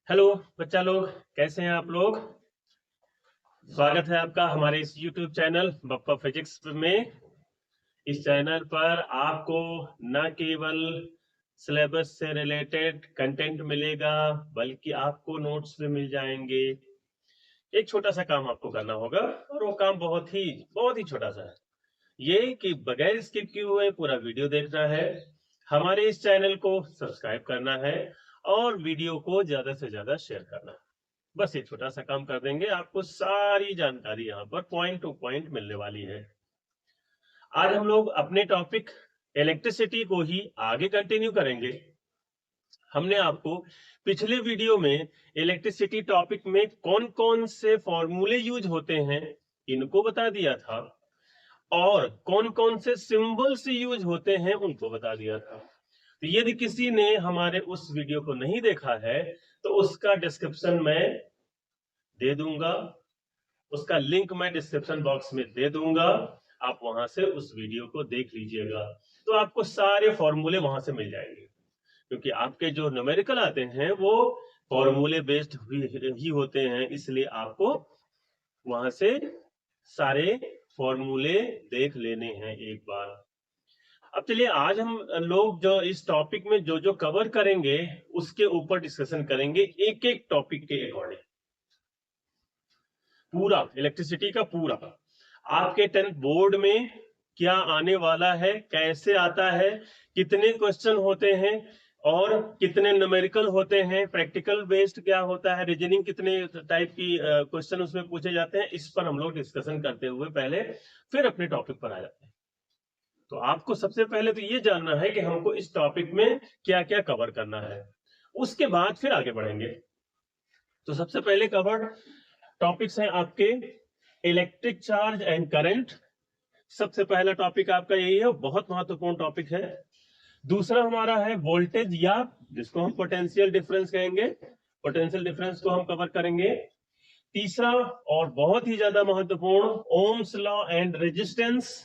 Hello बच्चा लोग, कैसे हैं आप लोग। स्वागत है आपका हमारे इस YouTube चैनल बप्पा फिजिक्स में। इस चैनल पर आपको न केवल सिलेबस से रिलेटेड कंटेंट मिलेगा, बल्कि आपको नोट्स भी मिल जाएंगे। एक छोटा सा काम आपको करना होगा और वो काम बहुत ही छोटा सा है। ये कि बगैर स्किप किए हुए पूरा वीडियो देखना है, हमारे इस चैनल को सब्सक्राइब करना है और वीडियो को ज्यादा से ज्यादा शेयर करना है। बस ये छोटा सा काम कर देंगे, आपको सारी जानकारी यहाँ पर पॉइंट टू पॉइंट मिलने वाली है। आज हम लोग अपने टॉपिक इलेक्ट्रिसिटी को ही आगे कंटिन्यू करेंगे। हमने आपको पिछले वीडियो में इलेक्ट्रिसिटी टॉपिक में कौन कौन से फॉर्मूले यूज होते हैं इनको बता दिया था, और कौन कौन से सिंबल से यूज होते हैं उनको बता दिया था। तो यदि किसी ने हमारे उस वीडियो को नहीं देखा है तो उसका डिस्क्रिप्शन में दे दूंगा, उसका लिंक मैं डिस्क्रिप्शन बॉक्स में दे दूंगा। आप वहां से उस वीडियो को देख लीजिएगा, तो आपको सारे फॉर्मूले वहां से मिल जाएंगे। क्योंकि आपके जो न्यूमेरिकल आते हैं वो फॉर्मूले बेस्ड ही होते हैं, इसलिए आपको वहां से सारे फॉर्मूले देख लेने हैं एक बार। अब चलिए, आज हम लोग जो इस टॉपिक में जो जो कवर करेंगे उसके ऊपर डिस्कशन करेंगे, एक एक टॉपिक के अकॉर्डिंग। पूरा इलेक्ट्रिसिटी का पूरा आपके 10th बोर्ड में क्या आने वाला है, कैसे आता है, कितने क्वेश्चन होते हैं और कितने न्यूमेरिकल होते हैं, प्रैक्टिकल बेस्ड क्या होता है, रीजनिंग कितने टाइप की क्वेश्चन उसमें पूछे जाते हैं, इस पर हम लोग डिस्कशन करते हुए पहले फिर अपने टॉपिक पर आ जाते हैं। तो आपको सबसे पहले तो ये जानना है कि हमको इस टॉपिक में क्या क्या कवर करना है, उसके बाद फिर आगे बढ़ेंगे। तो सबसे पहले कवर टॉपिक्स हैं आपके इलेक्ट्रिक चार्ज एंड करंट। सबसे पहला टॉपिक आपका यही है, बहुत महत्वपूर्ण टॉपिक है। दूसरा हमारा है वोल्टेज, या जिसको हम पोटेंशियल डिफरेंस कहेंगे, पोटेंशियल डिफरेंस को हम कवर करेंगे। तीसरा और बहुत ही ज्यादा महत्वपूर्ण, Ohm's law and resistance.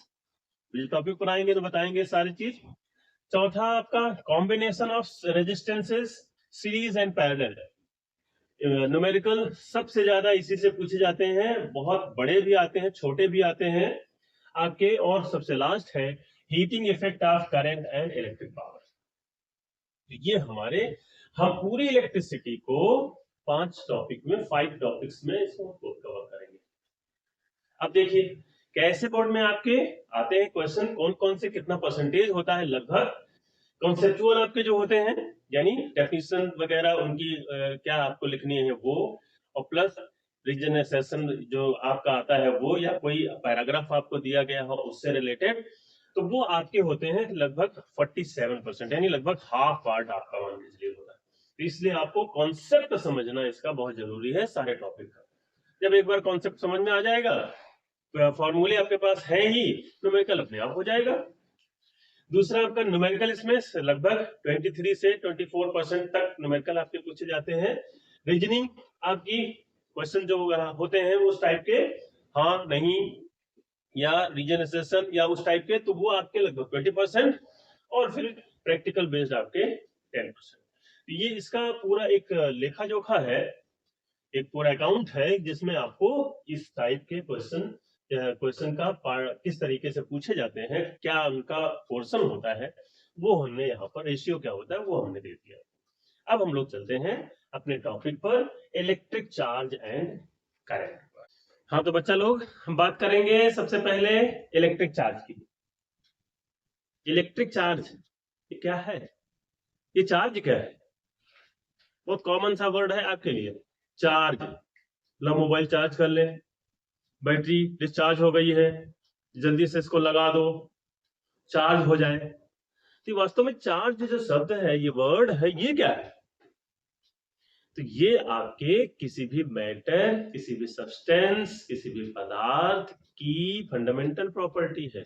Topic पर आएंगे तो बताएंगे सारी चीज। चौथा आपका combination of resistances, series and parallel. Numerical सबसे ज्यादा इसी से पूछे जाते हैं, बहुत बड़े भी आते हैं, छोटे भी आते हैं आपके। और सबसे लास्ट है heating effect of current and electric power. ये हम पूरी इलेक्ट्रिसिटी को 5 टॉपिक में, 5 टॉपिक्स में इसको कवर करेंगे। अब देखिए कैसे बोर्ड में आपके आते हैं क्वेश्चन, कौन कौन से कितना परसेंटेज होता है लगभग। कॉन्सेप्चुअल आपके जो होते हैं, यानी डेफिनेशन वगैरह उनकी क्या आपको लिखनी है वो, और प्लस रीजनरेशन जो आपका आता है वो, या कोई पैराग्राफ आपको दिया गया हो उससे रिलेटेड, तो वो आपके होते हैं लगभग 47%, यानी लगभग हाफ पार्ट आपका मान लीजिए होता है। तो इसलिए आपको कॉन्सेप्ट समझना इसका बहुत जरूरी है सारे टॉपिक का। जब एक बार कॉन्सेप्ट समझ में आ जाएगा तो फॉर्मूले आपके पास है ही, न्यूमेरिकल अपने आप हो जाएगा। दूसरा आपका न्यूमेरिकल, इसमें लगभग 23 से 24% तक न्यूमेरिकल आपके पूछे जाते हैं। रीजनिंग आपकी क्वेश्चन जो होते हैं उस टाइप के, हाँ नहीं या रीजनरेशन या उस टाइप के, तो वो आपके लगभग 20%, और फिर प्रैक्टिकल बेस्ड आपके 10%। ये इसका पूरा एक लेखा जोखा है, एक पूरा अकाउंट है जिसमें आपको इस टाइप के क्वेश्चन का किस तरीके से पूछे जाते हैं, क्या उनका पोर्शन होता है, वो हमने यहाँ पर रेशियो क्या होता है वो हमने दे दिया। अब हम लोग चलते हैं अपने टॉपिक पर, इलेक्ट्रिक चार्ज एंड करंट। हाँ तो बच्चा लोग, हम बात करेंगे सबसे पहले इलेक्ट्रिक चार्ज की। इलेक्ट्रिक चार्ज ये क्या है, ये चार्ज क्या है, बहुत कॉमन सा वर्ड है आपके लिए, चार्ज। लो मोबाइल चार्ज कर ले, बैटरी डिस्चार्ज हो गई है, जल्दी से इसको लगा दो चार्ज हो जाए। तो वास्तव में चार्ज जो शब्द है, ये वर्ड है, ये क्या है, तो ये आपके किसी भी मैटर, किसी भी सब्सटेंस, किसी भी पदार्थ की फंडामेंटल प्रॉपर्टी है।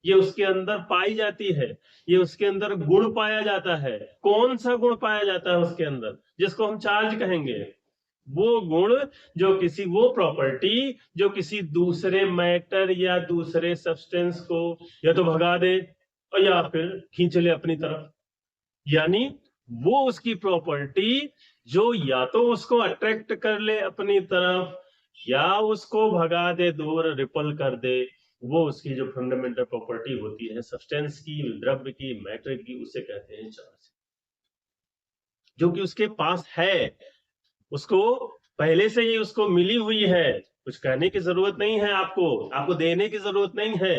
ये उसके अंदर पाई जाती है, ये उसके अंदर गुण पाया जाता है। कौन सा गुण पाया जाता है उसके अंदर, जिसको हम चार्ज कहेंगे, वो गुण वो प्रॉपर्टी जो किसी दूसरे मैटर या दूसरे सब्सटेंस को या तो भगा दे और या फिर खींच ले अपनी तरफ। यानी वो उसकी प्रॉपर्टी जो या तो उसको अट्रैक्ट कर ले अपनी तरफ या उसको भगा दे दूर, रिपल कर दे, वो उसकी जो फंडामेंटल प्रॉपर्टी होती है सब्सटेंस की, द्रव्य की, मैटर की, उसे कहते हैं चार्ज, जो कि उसके पास है, उसको पहले से ही उसको मिली हुई है, कुछ कहने की जरूरत नहीं है, आपको देने की जरूरत नहीं है।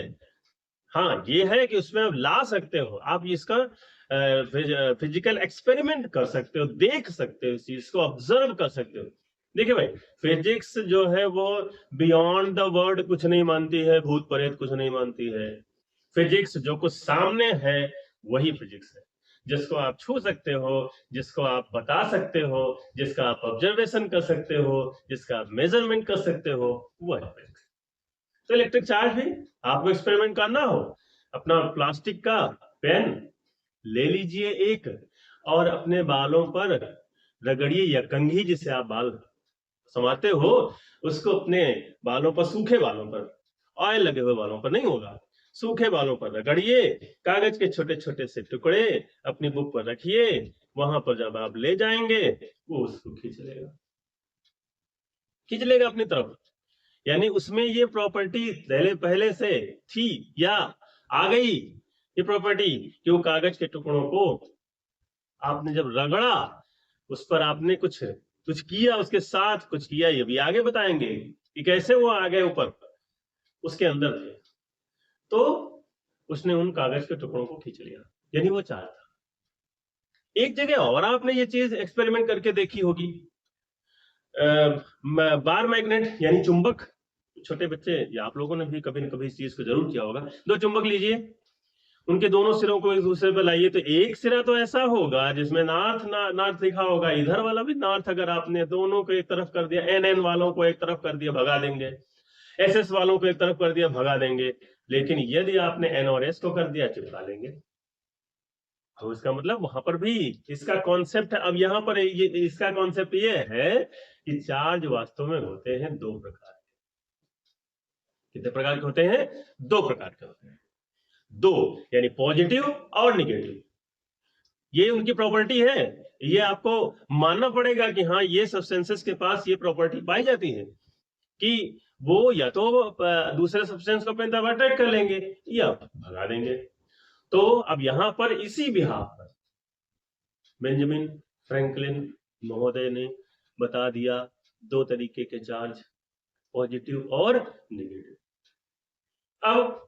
हाँ ये है कि उसमें आप ला सकते हो, आप इसका फिजिकल एक्सपेरिमेंट कर सकते हो, देख सकते हो, इस चीज को ऑब्जर्व कर सकते हो। देखिए भाई, फिजिक्स जो है वो बियॉन्ड द वर्ड कुछ नहीं मानती है, भूत प्रेत कुछ नहीं मानती है। फिजिक्स जो कुछ सामने है वही फिजिक्स है, जिसको आप छू सकते हो, जिसको आप बता सकते हो, जिसका आप ऑब्जर्वेशन कर सकते हो, जिसका आप मेजरमेंट कर सकते हो, वो है फिजिक्स। तो इलेक्ट्रिक चार्ज भी आपको एक्सपेरिमेंट करना हो, अपना प्लास्टिक का पेन ले लीजिए एक, और अपने बालों पर रगड़िए, या कंघी जिसे आप बाल समाते हो, उसको अपने बालों पर, सूखे बालों पर, ऑयल लगे हुए बालों पर नहीं होगा, सूखे बालों पर रगड़िए, कागज के छोटे छोटे से टुकड़े अपनी बुक पर रखिए, वहां पर जब आप ले जाएंगे वो उसको खींच लेगा अपनी तरफ। यानी उसमें ये प्रॉपर्टी पहले से थी या आ गई, ये प्रॉपर्टी कि वो कागज के टुकड़ों को आपने जब रगड़ा, उस पर आपने कुछ कुछ किया, उसके साथ कुछ किया, ये भी आगे बताएंगे कि कैसे वो आ गए ऊपर, उसके अंदर थे, तो उसने उन कागज के टुकड़ों को खींच लिया, यानी वो चार्ज था। एक जगह और आपने ये चीज एक्सपेरिमेंट करके देखी होगी, बार मैग्नेट यानी चुंबक। छोटे बच्चे या आप लोगों ने भी कभी न कभी इस चीज को जरूर किया होगा। दो चुंबक लीजिए, उनके दोनों सिरों को एक दूसरे पर लाइए, तो एक सिरा तो ऐसा होगा जिसमें नॉर्थ लिखा होगा, इधर वाला भी नॉर्थ। अगर आपने दोनों को एक तरफ कर दिया, एन वालों को एक तरफ कर दिया, भगा देंगे, एस वालों को एक तरफ कर दिया, भगा देंगे। लेकिन यदि आपने एन और एस को कर दिया, चिपका लेंगे। तो इसका मतलब वहां पर भी इसका कॉन्सेप्ट, अब यहां पर इसका कॉन्सेप्ट ये है कि चार्ज वास्तव में होते हैं दो प्रकार के। कितने प्रकार के होते हैं? दो प्रकार के होते हैं। दो, यानी पॉजिटिव और निगेटिव, ये उनकी प्रॉपर्टी है। ये आपको मानना पड़ेगा कि हाँ, ये सब्सटेंसेस के पास ये प्रॉपर्टी पाई जाती है कि वो या तो दूसरे सब्सटेंस को अपनी तरफ अट्रैक्ट कर लेंगे या भगा देंगे। तो अब यहां पर इसी बिहाफ पर बेंजामिन फ्रैंकलिन महोदय ने बता दिया दो तरीके के चार्ज, पॉजिटिव और निगेटिव। अब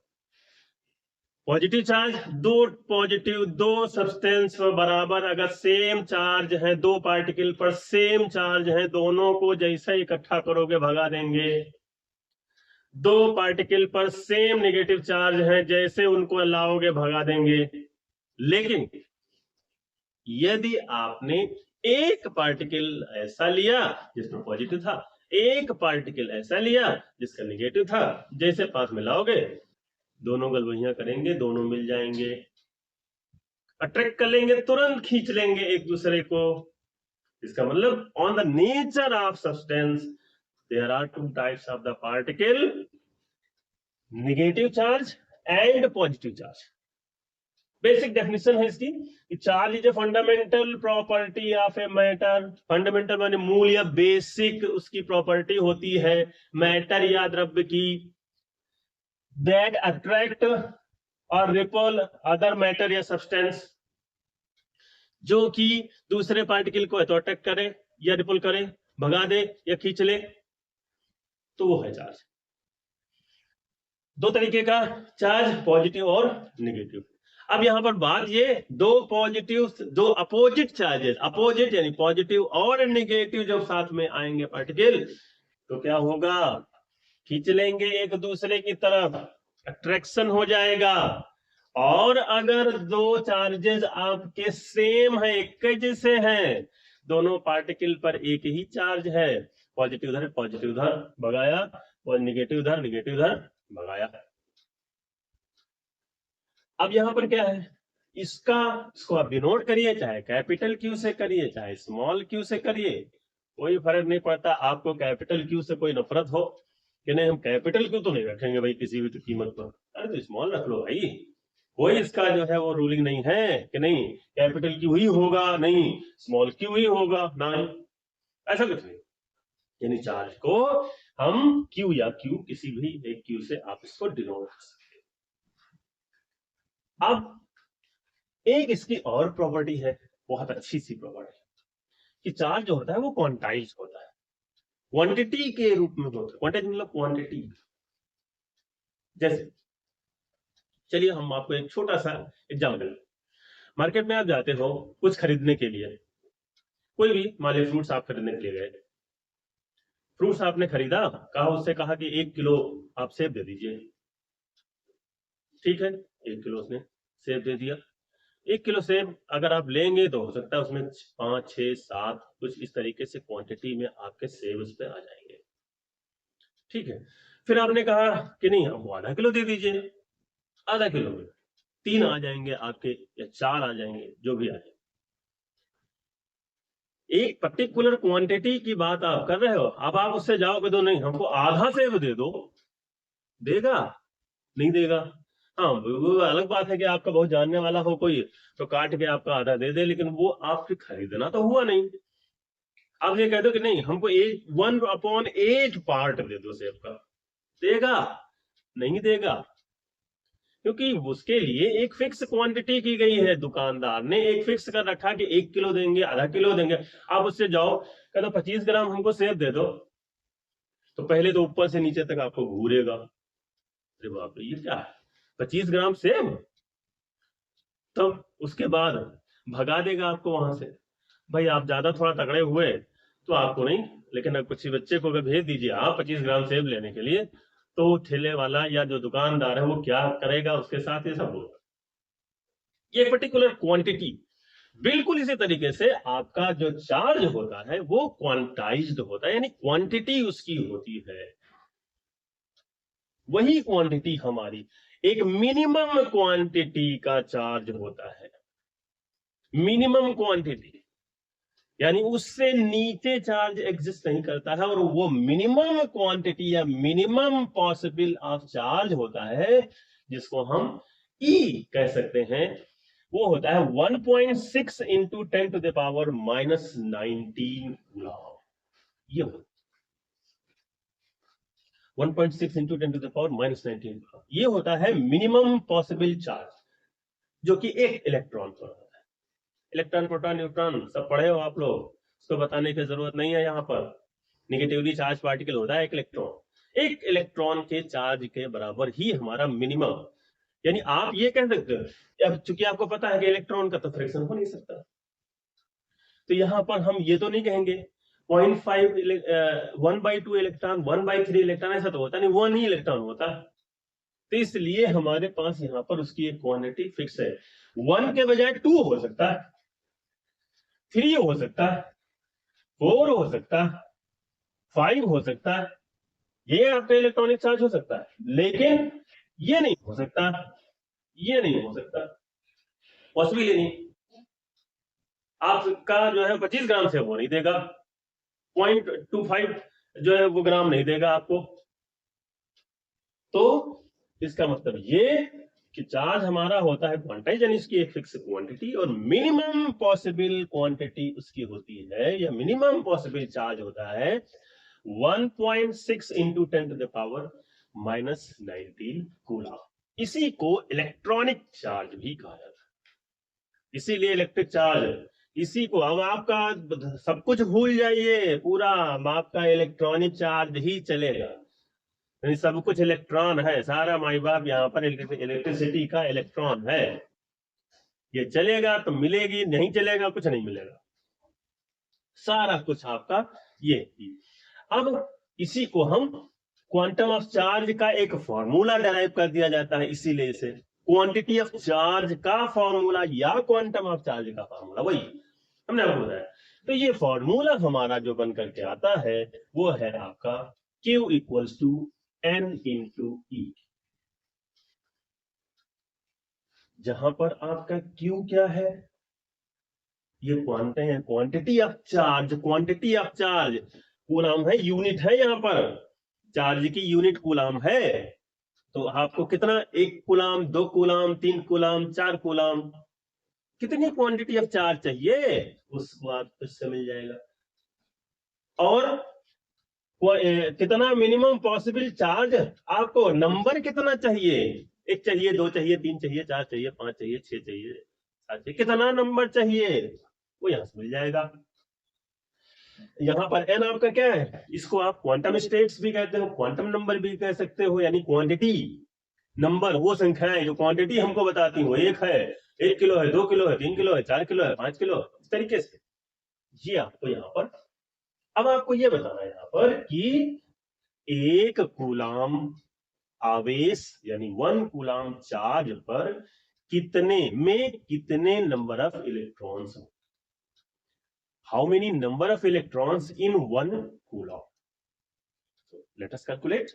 पॉजिटिव चार्ज, दो सब्सटेंस बराबर अगर सेम चार्ज है, दो पार्टिकल पर सेम चार्ज है, दोनों को जैसे इकट्ठा करोगे भगा देंगे। दो पार्टिकल पर सेम नेगेटिव चार्ज है, जैसे उनको लाओगे भगा देंगे। लेकिन यदि आपने एक पार्टिकल ऐसा लिया जिसमें पॉजिटिव था, एक पार्टिकल ऐसा लिया जिसका नेगेटिव था, जैसे पास में लाओगे, दोनों गलवहियां करेंगे, दोनों मिल जाएंगे, अट्रैक्ट कर लेंगे, तुरंत खींच लेंगे एक दूसरे को। इसका मतलब on the nature of substance there are two types of the particle, negative charge and positive charge. Basic definition है इसकी कि charge is a fundamental property of a matter. Fundamental माने मूल या बेसिक उसकी प्रॉपर्टी होती है मैटर या द्रव्य की, दैट अट्रैक्ट और रिपल अदर मैटर या सब्सटेंस, जो कि दूसरे पार्टिकल को तो अट्रैक्ट करे या रिपल करे, भगा दे या खींच ले, तो वो है चार्ज। दो तरीके का चार्ज, पॉजिटिव और नेगेटिव। अब यहां पर बात ये, दो पॉजिटिव, दो अपोजिट चार्जेस, अपोजिट यानी पॉजिटिव और नेगेटिव जब साथ में आएंगे पार्टिकल, तो क्या होगा? खींच लेंगे एक दूसरे की तरफ, अट्रैक्शन हो जाएगा। और अगर दो चार्जेस आपके सेम है, एक जैसे हैं, दोनों पार्टिकल पर एक ही चार्ज है, पॉजिटिव उधर पॉजिटिव उधर भगाया, और निगेटिव उधर निगेटिव उधर भगाया। अब यहां पर क्या है, इसको आप डिनोट करिए, चाहे कैपिटल क्यू से करिए चाहे स्मॉल क्यू से करिए, कोई फर्क नहीं पड़ता। आपको कैपिटल क्यू से कोई नफरत हो कि नहीं, हम कैपिटल क्यू तो नहीं रखेंगे भाई किसी भी कीमत पर, अरे तो स्मॉल रख लो भाई, कोई इसका जो है वो रूलिंग नहीं है कि नहीं कैपिटल क्यू ही होगा, नहीं स्मॉल क्यू ही होगा, नहीं ऐसा कुछ नहीं। यानी चार्ज को हम क्यू या क्यू किसी भी एक क्यू से आप इसको डिनोट कर सकते हैं। अब एक इसकी और प्रॉपर्टी है, बहुत अच्छी सी प्रॉपर्टी, कि चार्ज जो होता है वो क्वांटाइज होता है, क्वांटिटी के रूप में होता है। क्वांटिटी मतलब क्वांटिटी। जैसे चलिए हम आपको एक छोटा सा एग्जाम्पल, मार्केट में आप जाते हो कुछ खरीदने के लिए, कोई भी मान लीजिए फ्रूट्स आप खरीदने के लिए गए, फ्रूट्स आपने खरीदा, कहा उससे कहा कि 1 किलो आप सेब दे दीजिए, ठीक है 1 किलो उसने सेब दे दिया। 1 किलो सेब अगर आप लेंगे तो हो सकता है उसमें 5 6 7 कुछ इस तरीके से क्वांटिटी में आपके सेब उस पर आ जाएंगे, ठीक है। फिर आपने कहा कि नहीं हमको आधा किलो दे दीजिए, आधा किलो में 3 आ जाएंगे आपके या 4 आ जाएंगे, जो भी आ जाए। एक पर्टिकुलर क्वांटिटी की बात आप कर रहे हो, अब आप उससे जाओगे तो नहीं हमको आधा सेब दे दो, देगा नहीं देगा। हाँ वो अलग बात है कि आपका बहुत जानने वाला हो कोई तो काट के आपका आधा दे दे, लेकिन वो आपके खरीदना तो हुआ नहीं। आप ये कह दो कि नहीं हमको 1/8 पार्ट दे दो सेब का, देगा नहीं देगा, क्योंकि उसके लिए एक फिक्स क्वांटिटी की गई है, दुकानदार ने एक फिक्स कर रखा कि 1 किलो देंगे, आधा किलो देंगे। आप उससे जाओ कह दो 25 ग्राम हमको सेब दे दो, तो पहले तो ऊपर से नीचे तक आपको घूरेगा, अरे बाप रे ये क्या है 25 ग्राम सेब, तब उसके बाद भगा देगा आपको वहां से। भाई आप ज्यादा थोड़ा तगड़े हुए तो आपको नहीं, लेकिन अगर किसी बच्चे को अगर भेज दीजिए आप 25 ग्राम सेब लेने के लिए, तो ठेले वाला या जो दुकानदार है वो क्या करेगा उसके साथ, ये सब होगा। ये पर्टिकुलर क्वांटिटी, बिल्कुल इसी तरीके से आपका जो चार्ज होता है वो क्वांटाइज्ड होता है, यानी क्वांटिटी उसकी होती है। वही क्वांटिटी हमारी एक मिनिमम क्वांटिटी का चार्ज होता है, मिनिमम क्वांटिटी, यानी उससे नीचे चार्ज एग्जिस्ट नहीं करता है, और वो मिनिमम क्वांटिटी या मिनिमम पॉसिबल ऑफ चार्ज होता है जिसको हम ई कह सकते हैं, वो होता है 1.6 इंटू 10⁻⁻19 कूलम। ये 1.6 इंटू 10⁻⁻19 ये होता है मिनिमम पॉसिबल चार्ज, जो कि एक इलेक्ट्रॉन पर होता है। इलेक्ट्रॉन प्रोटॉन न्यूट्रॉन सब पढ़े हो आप लोग, उसको बताने की जरूरत नहीं है। यहाँ पर निगेटिवली चार्ज पार्टिकल होता है एक इलेक्ट्रॉन, एक इलेक्ट्रॉन के चार्ज के बराबर ही हमारा मिनिमम, यानी आप ये कह सकते हो, अब चूंकि आपको पता है कि इलेक्ट्रॉन का तो फ्रिक्शन हो नहीं सकता, तो यहां पर हम ये तो नहीं कहेंगे 0.5 1/2 इलेक्ट्रॉन 1/3 इलेक्ट्रॉन, ऐसा तो होता नहीं, 1 ही इलेक्ट्रॉन होता है। तो इसलिए हमारे पास यहाँ पर उसकी एक क्वांटिटी फिक्स है, 1 के बजाय 2 हो सकता है, 3 हो सकता है, 4 हो सकता है, 5 हो सकता है, ये आपका इलेक्ट्रॉनिक चार्ज हो सकता है, लेकिन ये नहीं हो सकता, ये नहीं हो सकता, पॉसिबल ही नहीं। आपका जो है 25 ग्राम से वो नहीं देगा, 0.25 जो है वो ग्राम नहीं देगा आपको। तो इसका मतलब ये कि चार्ज हमारा होता है क्वांटाइज, यानी इसकी एक फिक्स क्वांटिटी, और मिनिमम पॉसिबल क्वांटिटी उसकी होती है, या मिनिमम पॉसिबल चार्ज होता है 1.6 इंटू 10⁻⁻19 कूलम। इसी को इलेक्ट्रॉनिक चार्ज भी कहा जाता है, इसीलिए इलेक्ट्रिक चार्ज, इसी को अब आपका सब कुछ भूल जाइए, पूरा आपका इलेक्ट्रॉनिक चार्ज ही चलेगा, सब कुछ इलेक्ट्रॉन है, सारा माई बाप यहाँ पर इलेक्ट्रिसिटी का इलेक्ट्रॉन है, ये चलेगा तो मिलेगी, नहीं चलेगा कुछ नहीं मिलेगा, सारा कुछ आपका ये। अब इसी को हम क्वांटम ऑफ चार्ज का एक फॉर्मूला डेराइव कर दिया जाता है, इसीलिए इसे क्वांटिटी ऑफ चार्ज का फॉर्मूला या क्वांटम ऑफ चार्ज का फॉर्मूला, वही हमने आपको बताया। तो ये फॉर्मूला हमारा जो बन करके आता है वो है आपका Q equals to N into E, जहां पर आपका Q क्या है, ये quantity of charge, quantity of charge coulomb है, यूनिट है, यहाँ पर चार्ज की यूनिट कूलम है, तो आपको कितना, 1 कूलाम, 2 कूलाम, 3 कूलाम, 4 कूलाम, कितनी क्वांटिटी ऑफ चार्ज चाहिए उसको आपको इससे मिल जाएगा। और कितना मिनिमम पॉसिबल चार्ज, आपको नंबर कितना चाहिए, 1 चाहिए, 2 चाहिए, 3 चाहिए, 4 चाहिए, 5 चाहिए, 6 चाहिए, 7 चाहिए, कितना नंबर चाहिए वो यहां से मिल जाएगा। यहाँ पर एन आपका क्या है, इसको आप क्वांटम स्टेट्स भी कहते हो, क्वांटम नंबर भी कह सकते हो, यानी क्वांटिटी नंबर वो संख्याएं जो क्वांटिटी हमको बताती हो, 1 है, 1 किलो है, 2 किलो है, 3 किलो है, 4 किलो है, 5 किलो, इस तरीके से ये आपको यहाँ पर। अब आपको ये बताना है यहाँ पर कि 1 कूलाम आवेश यानी 1 कूलाम चार्ज पर कितने number of electrons, how many number of electrons in 1 coulomb, let us calculate.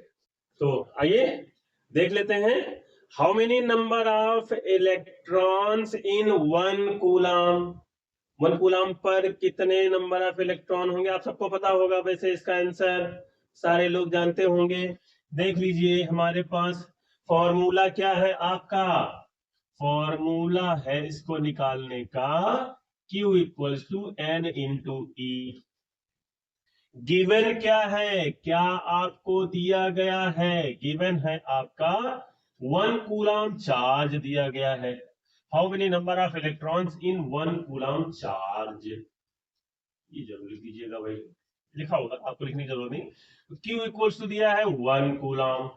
तो आइए देख लेते हैं, how many number of electrons in 1 coulomb, 1 coulomb पर कितने नंबर ऑफ इलेक्ट्रॉन होंगे, आप सबको पता होगा वैसे इसका आंसर, सारे लोग जानते होंगे। देख लीजिए हमारे पास फॉर्मूला क्या है, आपका फॉर्मूला है इसको निकालने का, Q equals to N into E। Given क्या है, क्या आपको दिया गया है, गिवन है आपका 1 कूलाम चार्ज दिया गया है, how many number of electrons in 1 coulomb charge, ये जरूर लिख दीजिएगा भाई, लिखा होगा आपको लिखने की जरूरत नहीं। Q इक्वल्स टू दिया है 1 कूलाम,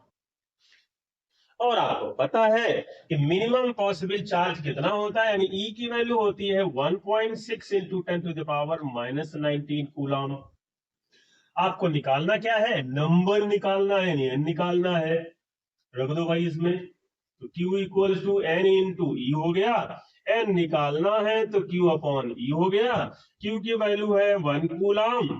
और आपको पता है कि मिनिमम पॉसिबल चार्ज कितना होता है, यानी E की वैल्यू होती है 1.6 into 10 to the power -19 coulomb. आपको निकालना क्या है, नंबर निकालना है, यानी n निकालना है, रख दो भाई इसमें, तो Q equals to N into E हो गया, n निकालना है तो Q अपॉन E हो गया, Q की वैल्यू है 1 कूलाम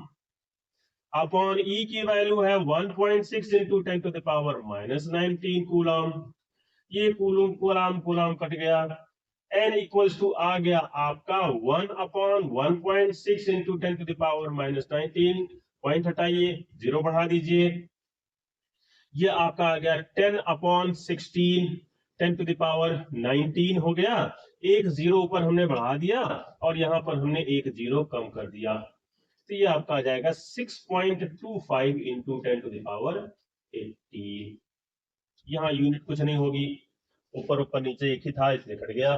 अपॉन E की वैल्यू है 1.6 into 10 to the power -19 coulomb, ये कूलाम कूलाम कट गया, n इक्वल्स टू आ गया आपका 1 upon 1.6 into 10 to the power -19, point हटाइए, 0 बढ़ा दीजिए, ये आपका आ गया 10 अपॉन 16, 10 टू द पावर 19 हो गया, एक 0 ऊपर हमने बढ़ा दिया और यहां पर हमने एक 0 कम कर दिया, तो ये आपका आ जाएगा 6.25 इंटू 10 टू द पावर 18। यहाँ यूनिट कुछ नहीं होगी, ऊपर ऊपर नीचे एक ही था इसलिए कट गया,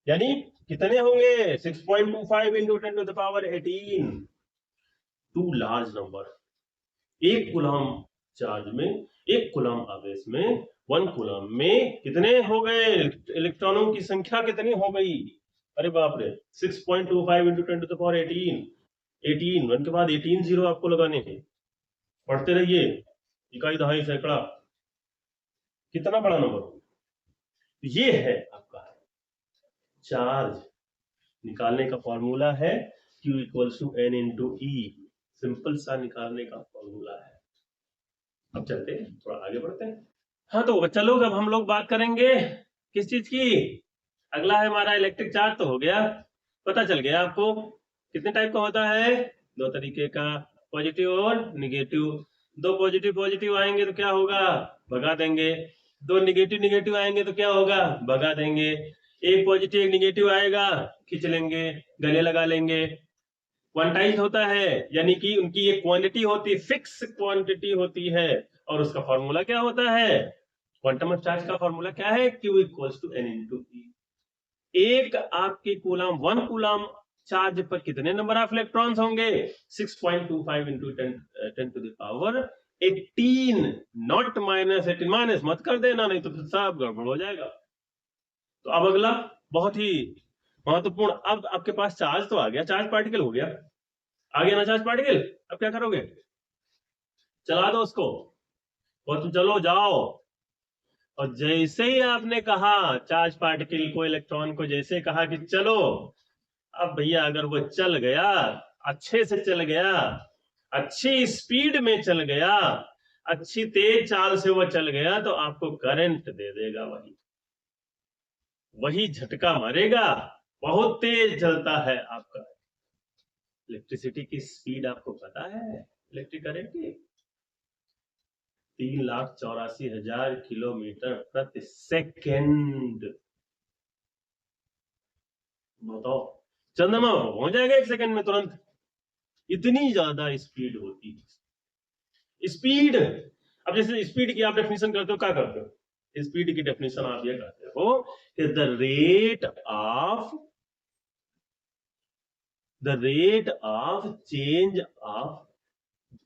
यानी कितने होंगे 6.25 into 10 to the power 18, too large number. 1 coulomb charge में, 1 कूलाम आवेश में, 1 कूलाम में कितने हो गए इलेक्ट्रॉनों की संख्या, कितनी हो गई, अरे बाप रे 6.25 इंटू 10 टू द पावर 18, 18 1 के बाद 18 0 आपको लगाने हैं, पढ़ते रहिए, इकाई दहाई सैकड़ा, कितना बड़ा नंबर, ये है आपका चार्ज निकालने का फॉर्मूला है, Q equals to N into E, simple सा निकालने का फॉर्मूला है। अब चलते हैं, थोड़ा आगे बढ़ते हैं। हाँ तो बच्चा लोग, अब हम लोग बात करेंगे किस चीज की, अगला है हमारा इलेक्ट्रिक चार्ज, तो हो गया, पता चल गया आपको कितने टाइप का होता है, 2 तरीके का, पॉजिटिव और निगेटिव। 2 पॉजिटिव पॉजिटिव आएंगे तो क्या होगा, भगा देंगे, 2 निगेटिव निगेटिव आएंगे तो क्या होगा, भगा देंगे, एक पॉजिटिव एक निगेटिव आएगा, खींच लेंगे, गले लगा लेंगे। क्वांटाइज होता है, यानी कि उनकी एक क्वांटिटी होती है, फिक्स क्वांटिटी होती है, और उसका फॉर्मूला क्या होता है, क्वांटम ऑफ चार्ज का फॉर्मूला क्या है, Q equals to N into E। एक आपके कूलाम 1 कूलाम चार्ज पर कितने नंबर ऑफ इलेक्ट्रॉन्स होंगे, 6.25 into 10 to the power 18, not -18, minus मत कर देना नहीं तो फिर सब गड़बड़ हो जाएगा। तो अब अगला बहुत ही महत्वपूर्ण, अब आपके पास चार्ज तो आ गया, चार्ज पार्टिकल हो गया, आ गया ना चार्ज पार्टिकल, अब क्या करोगे, चला दो उसको, और तुम चलो जाओ, और जैसे ही आपने कहा चार्ज पार्टिकल को, इलेक्ट्रॉन को जैसे कहा कि चलो, अब भैया अगर वो चल गया, अच्छे से चल गया, अच्छी स्पीड में चल गया, अच्छी तेज चाल से वो चल गया, तो आपको करंट दे देगा, वही झटका मारेगा, बहुत तेज चलता है आपका। इलेक्ट्रिसिटी की स्पीड आपको पता है, इलेक्ट्रिक करंट की, 3,84,000 किलोमीटर प्रति सेकेंड। बताओ, चंद्रमा हो जाएगा 1 सेकंड में तुरंत, इतनी ज्यादा स्पीड होती है। स्पीड, अब जैसे स्पीड की आप डेफिनेशन करते हो, क्या करते हो? स्पीड की डेफिनेशन आप ये करते हो कि the rate of change of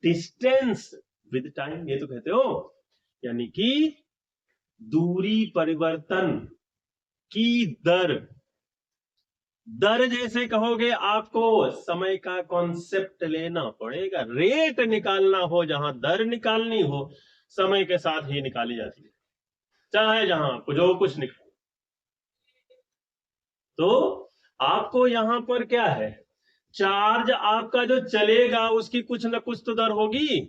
distance with time, ये तो कहते हो, यानी कि दूरी परिवर्तन की दर। दर जैसे कहोगे, आपको समय का कॉन्सेप्ट लेना पड़ेगा। रेट निकालना हो, जहां दर निकालनी हो, समय के साथ ही निकाली जाती है, चाहे जहां जो कुछ निकाल। तो आपको यहां पर क्या है, चार्ज आपका जो चलेगा उसकी कुछ ना कुछ तो दर होगी।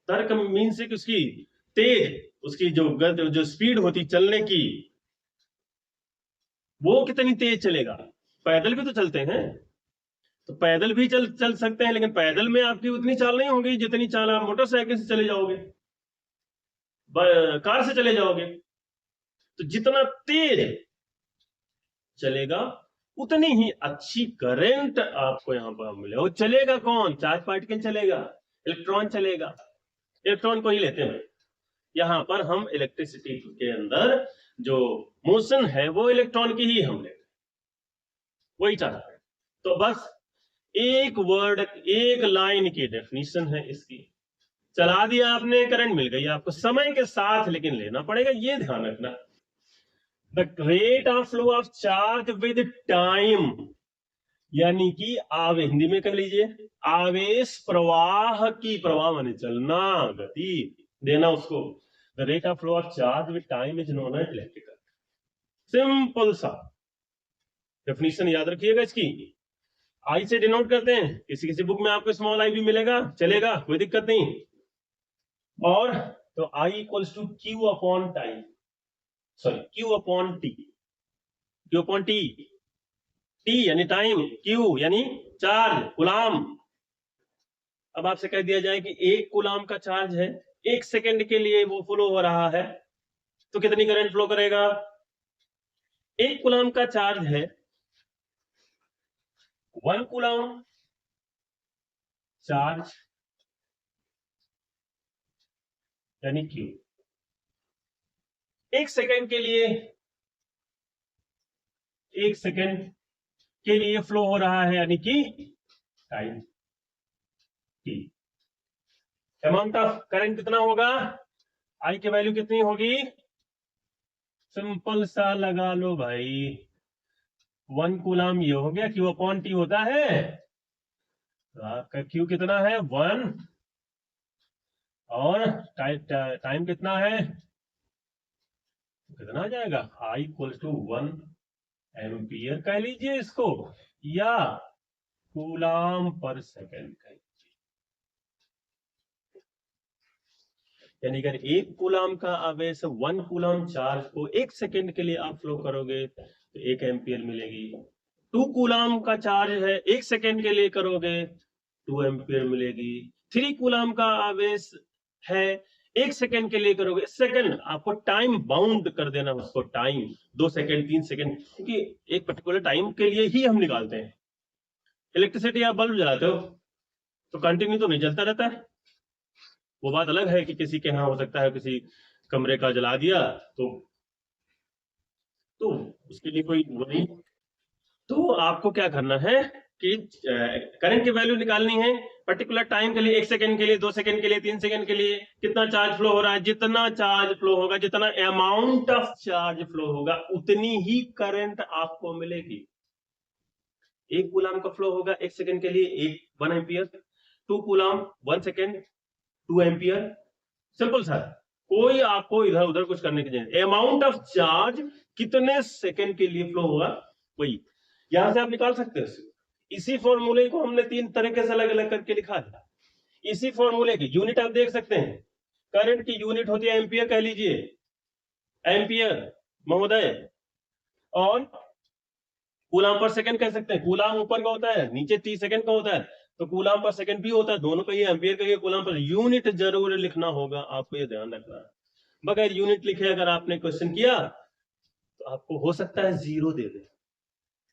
दर का मीन्स है कि उसकी तेज, उसकी जो स्पीड होती चलने की, वो कितनी तेज चलेगा। पैदल भी तो चलते हैं, तो पैदल भी चल सकते हैं, लेकिन पैदल में आपकी उतनी चाल नहीं होगी जितनी चाल आप मोटरसाइकिल से चले जाओगे, कार से चले जाओगे। तो जितना तेज चलेगा उतनी ही अच्छी करंट आपको यहां पर मिलेगा। वो चलेगा कौन? चार्ज पार्टिकल चलेगा, इलेक्ट्रॉन चलेगा। इलेक्ट्रॉन को ही लेते हैं यहां पर हम। इलेक्ट्रिसिटी के अंदर जो मोशन है वो इलेक्ट्रॉन की ही हम लेते हैं, वही चाहता है। तो बस एक वर्ड, एक लाइन की डेफिनेशन है इसकी, चला दिया आपने, करंट मिल गई आपको समय के साथ, लेकिन लेना पड़ेगा, ये ध्यान रखना। The rate of flow of charge with time, यानी कि हिंदी में कह लीजिए आवेश प्रवाह की, प्रवाह माने चलना, गति देना उसको। The rate of flow of charge with time is known as electrical. Simple सा डेफिनेशन याद रखिएगा इसकी। आई से डिनोट करते हैं, किसी किसी बुक में आपको स्मॉल आई भी मिलेगा, चलेगा, कोई दिक्कत नहीं। और तो I equals to Q upon time, sorry Q upon T, Q upon T, T यानी टाइम, क्यू यानी चार्ज, गुलाम। अब आपसे कह दिया जाए कि 1 कूलाम का चार्ज है, 1 सेकंड के लिए वो फ्लो हो रहा है, तो कितनी करंट फ्लो करेगा? 1 कूलाम का चार्ज है, 1 कूलाम चार्ज यानी क्यू। 1 सेकंड के लिए, 1 सेकंड के लिए फ्लो हो रहा है, यानी कि time T. Amount of current कितना होगा? आई की वैल्यू कितनी होगी? सिंपल सा लगा लो भाई, 1 कूलाम ये हो गया, क्यू अपॉन टी होता है, तो आपका क्यू कितना है? 1, और टाइम कितना है? कितना आ जाएगा? आई इक्वल टू 1 एम्पियर कह लीजिए इसको, या कूलाम पर सेकंड कह लीजिए। यानी अगर 1 कूलाम का आवेश 1 कूलाम चार्ज को 1 सेकंड के लिए आप फ्लो करोगे तो 1 एम्पियर मिलेगी। 2 कूलाम का चार्ज है, 1 सेकंड के लिए करोगे 2 एम्पियर मिलेगी। 3 कूलाम का आवेश है, 1 सेकंड के लिए करोगे, सेकंड आपको टाइम बाउंड कर देना उसको, टाइम 2 सेकंड 3 सेकंड, क्योंकि एक पर्टिकुलर टाइम के लिए ही हम निकालते हैं। इलेक्ट्रिसिटी आप बल्ब जलाते हो तो कंटिन्यू तो नहीं जलता रहता है, वो बात अलग है कि किसी के यहाँ हो सकता है, किसी कमरे का जला दिया तो उसके लिए कोई वो नहीं। तो आपको क्या करना है कि करंट की वैल्यू निकालनी है पर्टिकुलर टाइम के लिए, 1 सेकंड के लिए, 2 सेकंड के लिए, 3 सेकंड के लिए, कितना चार्ज फ्लो हो रहा है। जितना चार्ज फ्लो होगा, जितना अमाउंट ऑफ चार्ज फ्लो होगा, उतनी ही करंट आपको मिलेगी। 1 कूलाम का फ्लो होगा 1 सेकंड के लिए 1 ampere, 2 coulomb 1 second 2 ampere. Simple सा, कोई आपको इधर उधर कुछ करने की जरूरत नहीं। अमाउंट ऑफ चार्ज कितने सेकंड के लिए फ्लो होगा, वही यहां से आप निकाल सकते हो। इसी फॉर्मूले को हमने 3 तरीके से अलग अलग करके लिखा है। इसी फॉर्मूले की यूनिट आप देख सकते हैं, करंट की यूनिट होती है एम्पियर कह लीजिए, एम्पियर महोदय, और कूलाम पर सेकंड कह सकते हैं। कूलाम ऊपर का होता है, नीचे 30 सेकंड का होता है, तो कूलाम पर सेकंड भी होता है, दोनों का ये एम्पियर का ये कूलाम पर, यूनिट जरूर लिखना होगा, आपको ये ध्यान रखना है। बगैर यूनिट लिखे अगर आपने क्वेश्चन किया तो आपको हो सकता है 0 दे दे।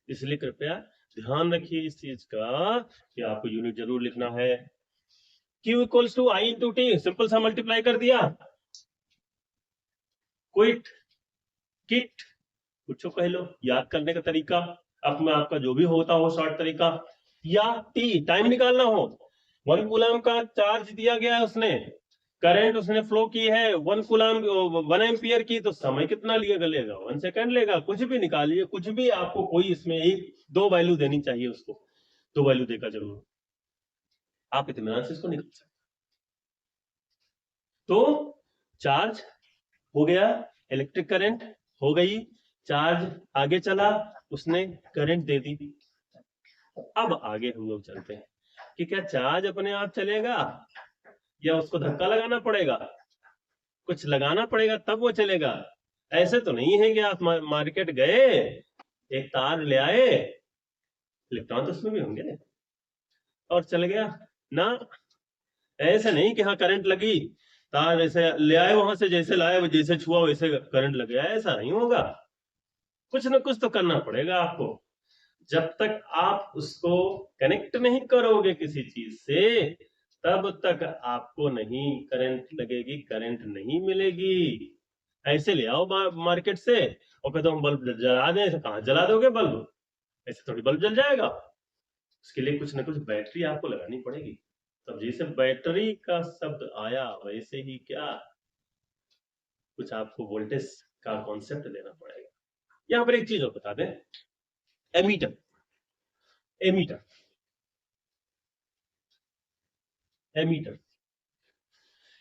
इसलिए कृपया ध्यान रखिए इस चीज का कि आपको यूनिट जरूर लिखना है। Q equals to I into T, simple सा मल्टीप्लाई कर दिया। क्विट, किट, कुछ कह लो, याद करने का तरीका अपना आपका जो भी होता हो शॉर्ट तरीका, या टी टाइम निकालना हो, 1 कूलम का चार्ज दिया गया है, उसने करंट उसने फ्लो की है 1 कूलम 1 एम्पियर की, तो समय कितना लेगा 1 सेकंड लेगा। कुछ भी निकालिए, कुछ भी आपको कोई इसमें एक 2 वैल्यू देनी चाहिए, उसको 2 वैल्यू देगा जरूर, आप इत्मीनान से इसको निकाल सकते। तो चार्ज हो गया, इलेक्ट्रिक करंट हो गई, चार्ज आगे चला, उसने करंट दे दी। अब आगे हम लोग चलते हैं कि क्या चार्ज अपने आप चलेगा या उसको धक्का लगाना पड़ेगा, कुछ लगाना पड़ेगा तब वो चलेगा। ऐसे तो नहीं है कि आप मार्केट गए, एक तार ले आए, इलेक्ट्रॉन तो उसमें भी होंगे, और चल गया ना। ऐसे नहीं कि हाँ करंट लगी, तार जैसे ले आए वहां से, जैसे लाए जैसे छुआ वैसे करंट लग गया, ऐसा नहीं होगा। कुछ ना कुछ तो करना पड़ेगा आपको। जब तक आप उसको कनेक्ट नहीं करोगे किसी चीज से, तब तक आपको नहीं करंट लगेगी, करंट नहीं मिलेगी। ऐसे ले आओ मार्केट से और कहते हम बल्ब जला दें, कहां जला दोगे बल्ब, ऐसे थोड़ी बल्ब जल जाएगा। उसके लिए कुछ ना कुछ बैटरी आपको लगानी पड़ेगी। तब जैसे बैटरी का शब्द आया वैसे ही क्या कुछ आपको वोल्टेज का कॉन्सेप्ट देना पड़ेगा। यहां पर एक चीज और बता दें, ammeter, ammeter, ammeter,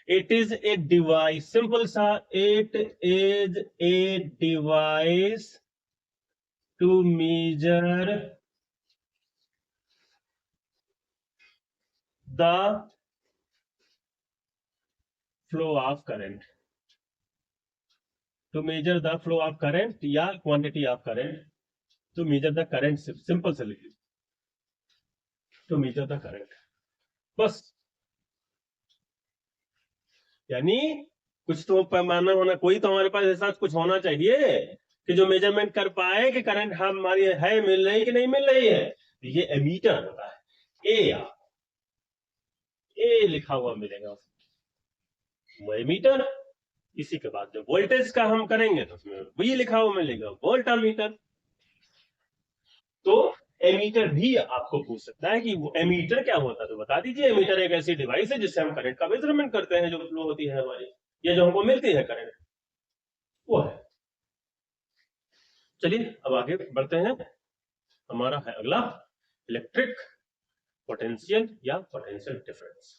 it is a device, simple सा, it is a device to measure the flow of current, to measure the flow of current या quantity of current, to measure the current, simple से लिखिए, to measure the current, बस। यानी कुछ तो पैमाना होना, कोई तो हमारे पास ऐसा कुछ होना चाहिए कि जो मेजरमेंट कर पाए कि करंट हमारी है, मिल रही कि नहीं मिल रही है। ये एमीटर होता है, ए लिखा हुआ मिलेगा वो एमीटर। इसी के बाद जब वोल्टेज का हम करेंगे तो उसमें वही लिखा हुआ मिलेगा, वोल्टामीटर। तो एमीटर भी आपको पूछ सकता है कि वो एमीटर क्या होता है, तो बता दीजिए। एमीटर एक ऐसी डिवाइस है जिससे हम करंट का मेजरमेंट करते हैं, जो फ्लो होती है हमारी, या जो हमको मिलती है करंट, वो है। चलिए अब आगे बढ़ते हैं। हमारा है अगला इलेक्ट्रिक पोटेंशियल या पोटेंशियल डिफरेंस।